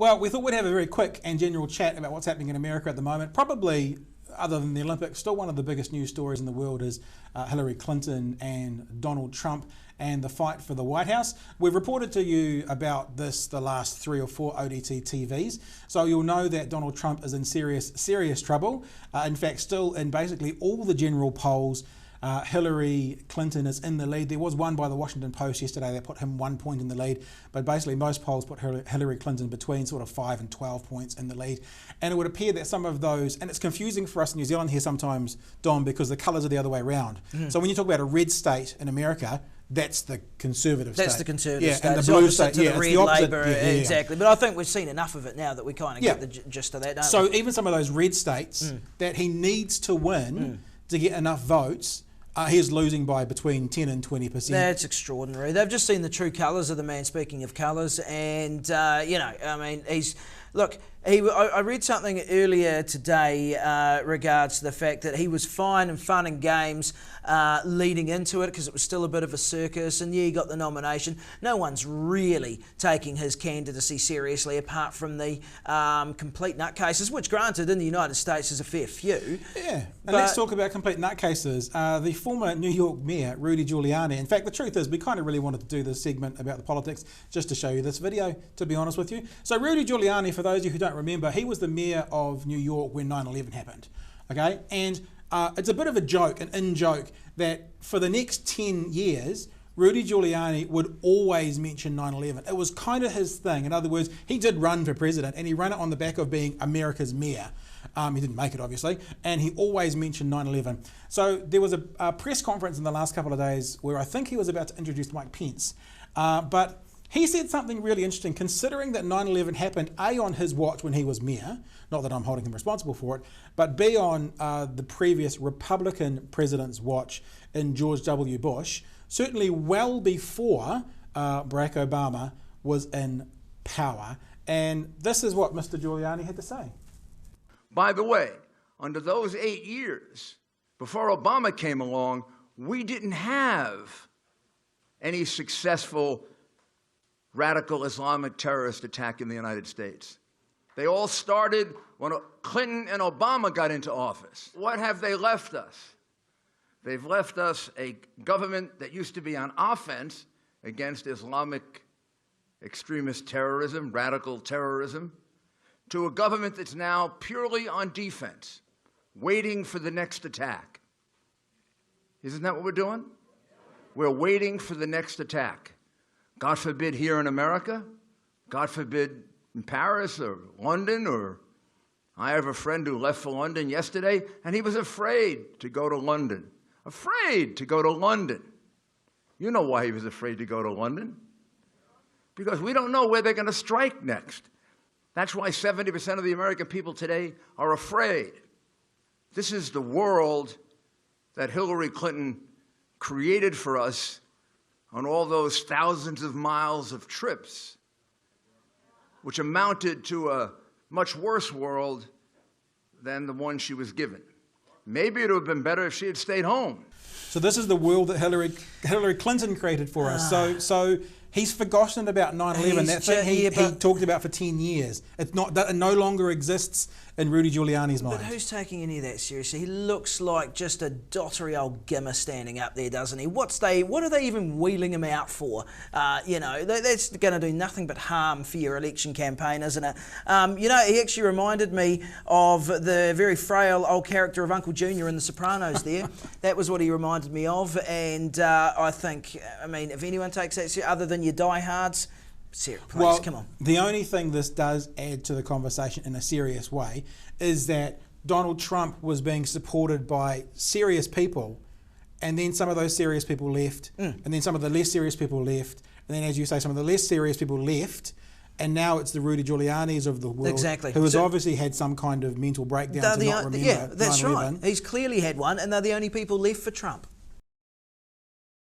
Well, we thought we'd have a very quick and general chat about what's happening in America at the moment. Probably, other than the Olympics, still one of the biggest news stories in the world is Hillary Clinton and Donald Trump and the fight for the White House. We've reported to you about this the last 3 or 4 ODT TVs, so you'll know that Donald Trump is in serious trouble. In fact, still in basically all the general polls, Hillary Clinton is in the lead. There was one by the Washington Post yesterday that put him 1 point in the lead, but basically most polls put Hillary Clinton between sort of 5 and 12 points in the lead. And it would appear that some of those, and it's confusing for us in New Zealand here sometimes, Dom, because the colours are the other way around. So when you talk about a red state in America, that's the conservative state. That's the conservative state. And the it's blue opposite state, to the red Labour, exactly. But I think we've seen enough of it now that we kind of get the gist of that, don't we? So even some of those red states that he needs to win to get enough votes, he's losing by between 10 and 20%. That's extraordinary. They've just seen the true colours of the man, speaking of colours, and, you know, I mean, he's... Look, I read something earlier today regards to the fact that he was fine and fun and games leading into it because it was still a bit of a circus, and yeah, he got the nomination. No one's really taking his candidacy seriously apart from the complete nutcases, which granted in the United States is a fair few. Yeah, and let's talk about complete nutcases. The former New York Mayor, Rudy Giuliani, in fact the truth is we kind of really wanted to do this segment about the politics just to show you this video, to be honest with you. So Rudy Giuliani, for those of you who don't remember, he was the mayor of New York when 9/11 happened, okay? And it's a bit of a joke, an in-joke, that for the next 10 years, Rudy Giuliani would always mention 9/11. It was kind of his thing. In other words, he did run for president, and he ran it on the back of being America's mayor. He didn't make it, obviously, and he always mentioned 9/11. So there was a press conference in the last couple of days where I think he was about to introduce Mike Pence, but he said something really interesting, considering that 9/11 happened A, on his watch when he was mayor, not that I'm holding him responsible for it, but B, on the previous Republican president's watch in George W. Bush, certainly well before Barack Obama was in power. And this is what Mr. Giuliani had to say. By the way, under those 8 years, before Obama came along, we didn't have any successful radical Islamic terrorist attack in the United States. They all started when Clinton and Obama got into office. What have they left us? They've left us a government that used to be on offense against Islamic extremist terrorism, radical terrorism, to a government that's now purely on defense, waiting for the next attack. Isn't that what we're doing? We're waiting for the next attack. God forbid here in America, God forbid in Paris or London, or I have a friend who left for London yesterday, and he was afraid to go to London. Afraid to go to London. You know why he was afraid to go to London? Because we don't know where they're going to strike next. That's why 70% of the American people today are afraid. This is the world that Hillary Clinton created for us on all those thousands of miles of trips, which amounted to a much worse world than the one she was given. Maybe it would have been better if she had stayed home. So this is the world that Hillary Clinton created for us. So he's forgotten about 9/11. That thing he talked about for 10 years. It no longer exists in Rudy Giuliani's mind. But who's taking any of that seriously? He looks like just a dottery old gimmer standing up there, doesn't he? What are they even wheeling him out for? You know, that's going to do nothing but harm for your election campaign, isn't it? You know, he actually reminded me of the very frail old character of Uncle Junior in The Sopranos there. That was what he reminded me of, and I think, I mean, if anyone takes that seriously, other than your diehards, please, well, come on. The only thing this does add to the conversation in a serious way is that Donald Trump was being supported by serious people, and then some of those serious people left, and then some of the less serious people left, and then, as you say, some of the less serious people left, and now it's the Rudy Giulianis of the world, who has obviously had some kind of mental breakdown to not remember. Yeah, that's 9/11. right. He's clearly had one, and they're the only people left for Trump.